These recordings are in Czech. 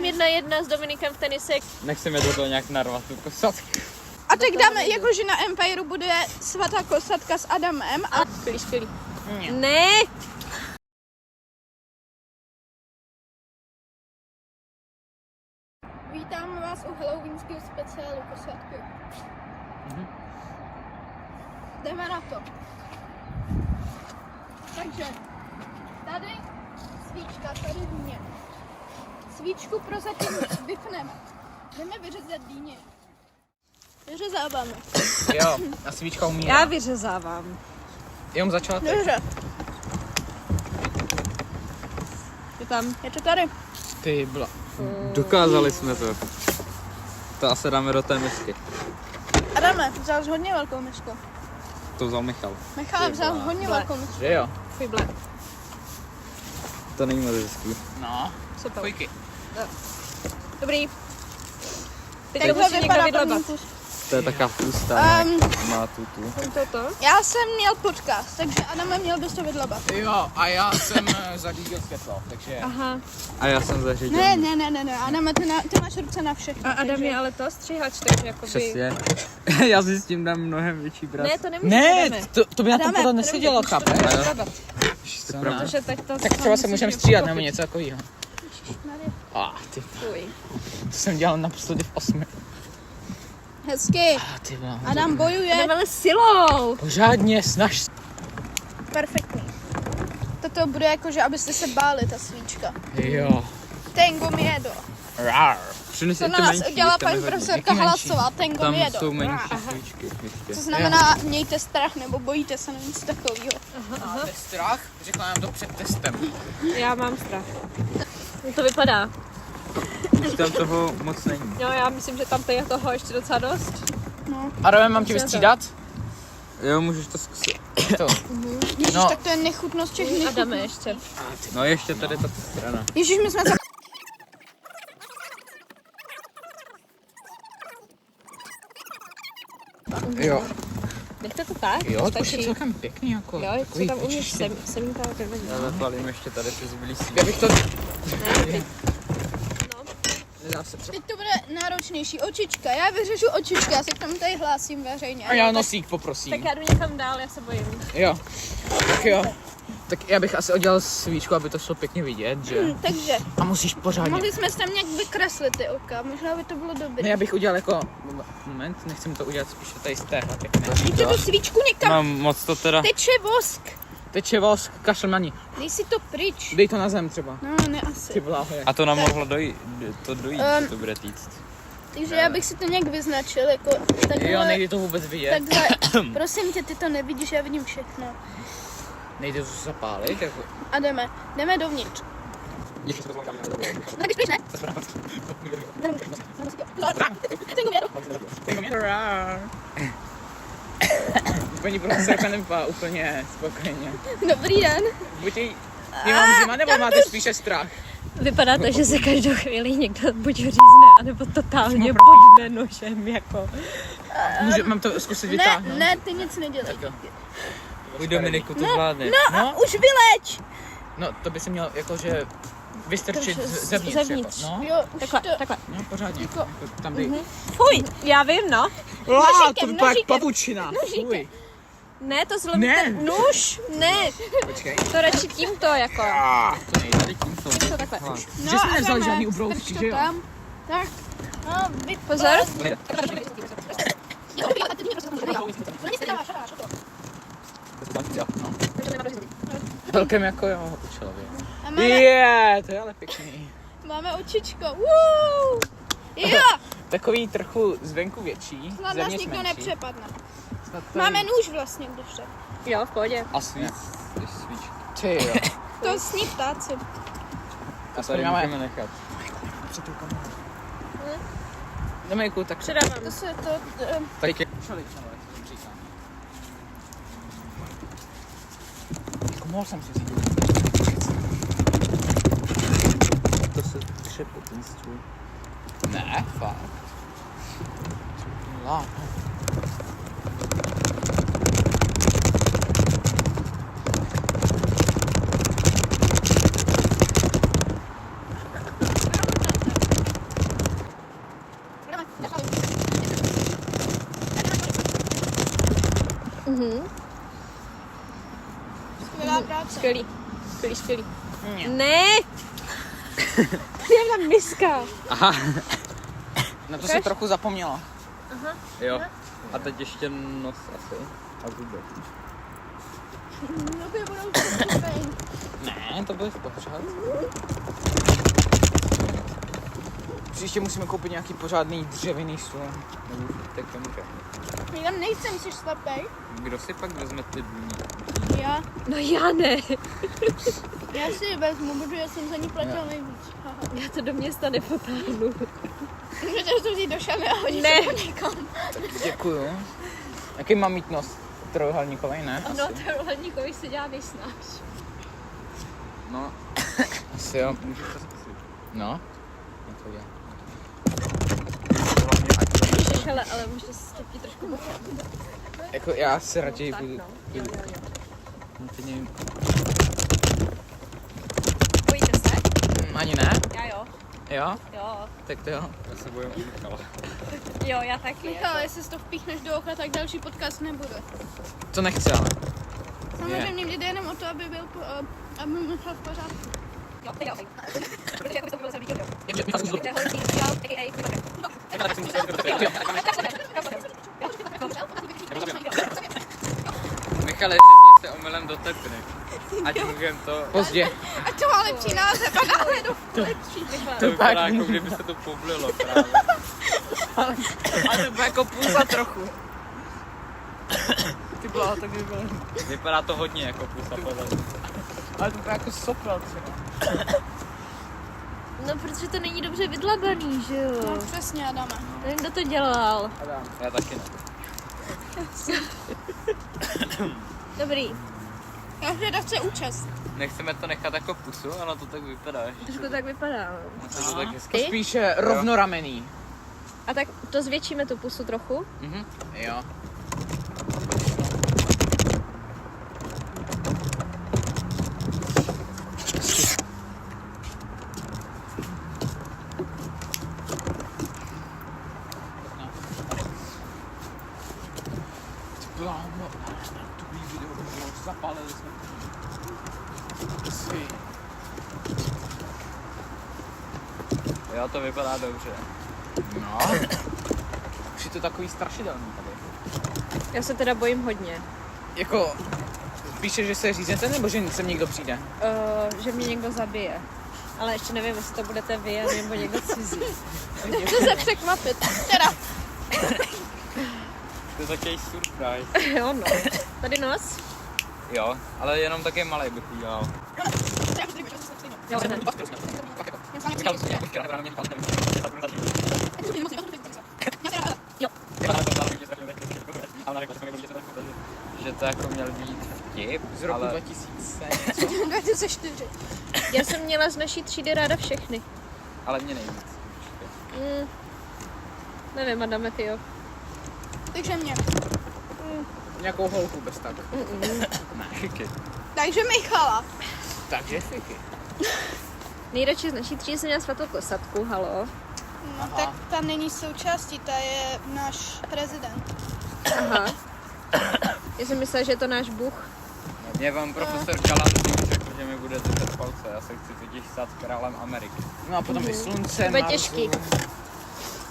vyhrám 1-1 s Dominikem v tenise. Nechceme do toho nějak narvat tu kosatku. A tak dáme, jakože na Empireu bude svatá kosatka s Adamem a... Skvělý. Ne! Vítáme vás u halloweenského speciálu kosatky. Jdeme na to. Takže, tady svíčka, tady dýně. Svíčku prozatím vypneme. Jdeme vyřezat dýně. Vyřezáváme. Jo, a svíčka umírá. Já vyřezávám. Jenom začátek. Dobře, Je tam. je to tady. Ty bla. Dokázali jsme to. To asi dáme do té misky. Adame, vzal jsi hodně velkou misku. To vzal Michal. Michal vzal hodně Ble. velkou misku. Že jo? Fible. To není moc hezký. No. Super. Pojky. Dobrý. Teď to Takhle musí někdo vypadá vydlebat. první kus. To je taká tlustá. Má tu. Toto. Já jsem měl podcast, takže Adame měl bys to vydlebat. Jo, a já jsem zařídil světlo, takže... Aha. A já jsem zařídil. Ne, Adame, ty máš ruce na všechno. A Adam je ale to stříhač, takže jakoby... Přesně. Já si s tím dám mnohem větší brat. Ne, to nemůžeme. to by na tom Dáme, potom nesedělo, chápeš? Protože tak to... Tak třeba se můžeme střídat nebo něco takového. Ty, Fuj. to jsem dělal naposledy v 8. Hezky. Ty vole. Adam bojuje. Jdeme ale silou. Pořádně, snaž se. Perfektní. Toto bude jako, že abyste se báli, ta svíčka. Jo. Tengo miedo. Rar. To nás udělala paní profesorka Hlasová. Tengo Tam miedo. jsou menší svíčky ještě. Co znamená mějte strach nebo bojíte se nebo něco takového. Máte strach? Řekla nám to před testem. Já mám strach. Jak to vypadá? Už tam toho moc není. Jo, já myslím, že tam je toho ještě docela dost. Adame, mám tě vystřídat? Jo, můžeš to zkusit. Ježiš, No. tak to je nechutnost těch A dáme nechutností. ještě. No ještě tady ta strana. Ježiš, my jsme se... Jo. Nechte to tak? Jo, to je stačí. celkem pěkný jako. Jo, co tam umíš semínka první. Já zapalím ještě tady ty zbylý Já bych to... Ne, ty. Nedá se třeba. Teď to bude náročnější. Očička. Já vyřešu očička, já se k tomu tady hlásím veřejně. A já nosík poprosím. Tak já jdu někam dál, já se bojím. Jo. Tak jo. Tak já bych asi udělal svíčku, aby to šlo pěkně vidět, že? Takže, A musíš pořádně. mohli jsme se tam nějak vykreslit ty oka, možná by to bylo dobré. Ne, já bych udělal jako... Moment, nechcem to udělat spíš tady z téhle pěkné. Dejte tu svíčku někam, Mám moc to teda... teče vosk. Teče vosk, kašel na ní. Dej si to pryč. Dej to na zem třeba. No, ne asi. Ty bláhe. A to nám mohlo dojít, to bude týct. Takže já bych si to nějak vyznačil, jako Jo, takhle, nejde to vůbec vidět. takhle. Prosím tě, ty to nevidíš, já vidím všechno. Nejde to zapálit, jako... A jdeme dovnitř. Tak spíš ne? Tengo miedo. Paní profesorka nevypadá úplně spokojeně. Dobrý den. Buď jí... Je vám zima, nebo máte spíše strach? Vypadá to, že se každou chvíli někdo buď řízne, anebo totálně bodne nožem, jako. Mám to zkusit vytáhnout? Ne, ty nic nedělej. Uj, Dominiku, to zvládne. No, už vyleč. No, to by se mělo jakože vystrčit zevnitř. zevnitř. Jako, no, Jo, už Takhle, to... takhle. no, pořádně. Jako, tam dej. Fuj, já vím, no. To vypadá jak pavučina. Fuj. Ne, to zlomí Ne. ten nůž. Ne, Počkej. to radši tímto, jako. To nejde tady tímto. To takhle. Že jsme nevzali Adame, žádný strč ubrousky, to že jo? tam. Tak. No, Pozor. Celkem jako jo, účelově. A máme, To je ale pěkný. máme očičko. Woo! Jo, Takový trochu zvenku větší, snad nás zevnitř nikdo menší. nepřepadne. Snad to Máme nůž vlastně, když tak. Jo, v pohodě. Asi svíčky. Ty jo. To sní ptáci. A tady máme- můžeme nechat. Dominiku, tak Předávám. To se to... Tak jak jako mohl jsem si říct. to se třepe ten stůl. Ne, fakt. Lá. Skvělá práce. Skvělý. Ne! Je tam miska. Aha. Na to si trochu zapomněla. Jo. A teď ještě nos asi. A zuby. No by budou super. Ne, to bude v pořádku. Příště musíme koupit nějaký pořádný dřevěný stůl. Nebo tak to může. My tam nejsem, jsi slepej. Kdo si pak vezme ty dní? Já. No já ne. Já si ji vezmu, protože jsem za ní platila nejvíc. Haha. Já to do města nepotáhnu. Můžete to vzít do šany a hodit Ne. to někam. Děkuju. Jaký mám mít nos? Trojuhelníkový, ne? No, trojuhelníkový se dělá nejsnáš. No, Asi jo. můžeš to zkusit. No. To je. Ježiš, ale možná se stopí trošku bokem. Jako já si raději Tak budu... no. No, teď nevím. Bojíte se? Ani ne? Já jo. Jo? Jo. Tak to jo. Já se bojím Michala. Jo, já taky. Michal, jestli si to vpíchneš do oka, tak další podcast nebude. To nechci, ale. Samozřejmě mě jde jenom o to, aby byl aby Michal v pořádku. Jo, jo. Protože jako by to bylo celý video. Michale, že se omylem do tepny. Ať můžem to... Pozdě. A to má lepší název a dále do lepší. To vypadá jako kdyby se to poblilo právě. Ale to bude jako půlka trochu. Ty byla tak vypadá. Vypadá to hodně jako pusa podle. Ale to bude jako sopel třeba. No, protože to není dobře vydlabaný, že jo? No přesně, Adame. Nevím, kdo to dělal. Já taky ne. Dobrý. Každý chce účast. Nechceme to nechat jako pusu, ono to tak vypadá. Trošku tak vypadá. No. Ono se to tak hezky. Ty? Spíše rovnoramený. A tak to zvětšíme tu pusu trochu. Mhm. Jo. Dobrý video by bylo, zapálili jsme. Jo, to vypadá dobře. No. Už je to takový strašidelný tady. Já se teda bojím hodně. Jako, píše, že se řízete, nebo že sem někdo přijde? Že mě někdo zabije. Ale ještě nevím, jestli to budete vy, nebo někdo cizí. Nechce se překvapit. Teda. To je takový surprise. Jo, no. Tady nos. Jo, ale jenom taky malej bych udělal. Jo, ne. Že to jako měl být vtip, Z roku ale 2000. 2004. Já jsem měla z naší třídy ráda všechny. ale mě nejvíc. Nevím, Adame, ty jo. Takže mě. Nějakou holku bez tak. Ne, chyky. Takže Michala. Takže fiky. Nejradši z naší třídy jsem měla Svatou Kosatku, halo. No tak ta není součástí, ta je náš prezident. Aha. Já jsem myslela, že je to náš Bůh. Mě vám profesor Galantík řekl, že mi bude držet palce. Já se chci totiž stát králem Ameriky. No a potom i slunce, To bude Marsu. těžký.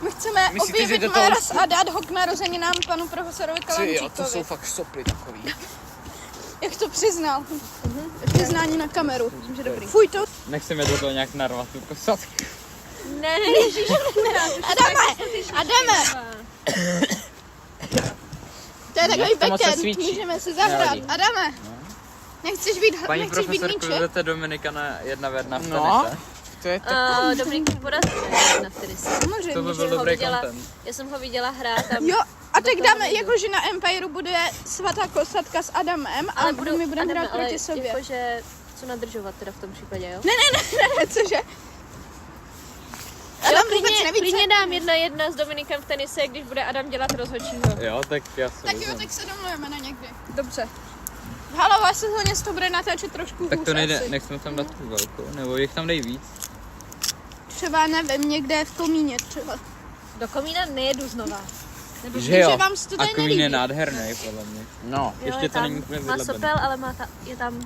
My chceme Myslíte, že objevit do toho- Mars a dát ho k narozeninám panu profesorovi Ty jo, to jsou Kalančíkovi. fakt soply takový. Jak to přiznal? Přiznání na kameru. Myslím, že dobrý. Fuj to. Nechceme do toho nějak narvat tu kosatku. Ne, ježiš, Adame! To je takový to moc backend, nesvíčí. můžeme si zahrát. Nevadí. Adame! Nechceš být, Paní nechceš být profesorku, míček? jdete Dominikana jedna v jedna v No. tenise? To je tak. Dominik porazí na tenise. To Samozřejmě. by jsem byl ho dobrý viděla. content. Já jsem ho viděla hrát tam. Jo, a tak toho dáme, nejdu. jakože na Empireu bude Svatá Kosatka s Adamem a my budeme hrát proti sobě. Jakože, co nadržovat teda v tom případě, jo? Ne, cože? Jo, Adam vůbec klidně, neví, klidně co... dám 1-1 s Dominikem v tenise, když bude Adam dělat rozhodčího. Jo, tak já se Tak jo, vezmu. tak se domluvíme na někdy. Dobře. V halové sezóně se to bude natáčet trošku Tak hůř to nejde, asi. nechceme tam dát tu velkou, nebo jich tam dej víc. Třeba nevím, někde v Komíně třeba. Do komína nejedu znova. Nebo Že jo. že vám se to A tady Queen je nelíbí. nádherný, podle mě. No, Ještě to není úplně má vylebený. sopel, ale je tam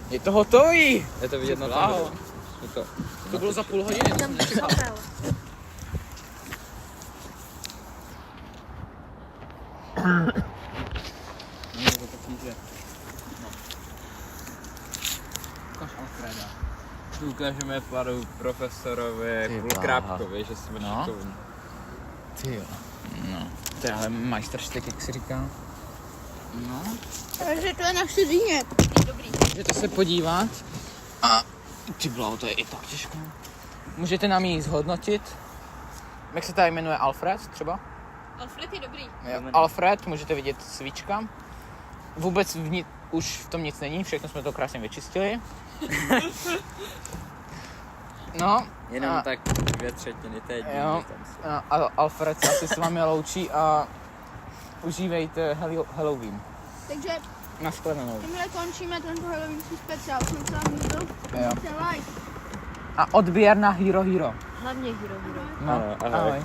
je to hotový. Je to vidět na tom Bláho. videu. Je to... To bylo za půl hodiny. to jsem nečekal. sopel. No, je to takový, že... No. Ukaž Alfreda. Tu ukážeme panu profesorovi Ty Kulkrápkovi, že jsme No. šikovní. Ty jo. No. To je ale majstrštyk, jak se říká. No. Takže to je na Štědříně. Můžete se podívat. A ty bláho, to je i tak těžké. Můžete nám ji zhodnotit. Jak se tady jmenuje Alfred třeba? Alfred je dobrý. Alfred, můžete vidět svíčka. Vůbec už v tom nic není, všechno jsme to krásně vyčistili. No, Jenom a, tak 2/3 té díly jo, tam jsou. a Alfred se asi s vámi loučí a užívejte Halloween. Takže Nashledanou. tímhle končíme tento halloweenský speciál. Jsem se vám líbil. Jo. Dejte like. A odběr na Hero Hero. Hlavně Hero Hero. No, Ano, ahoj. ahoj.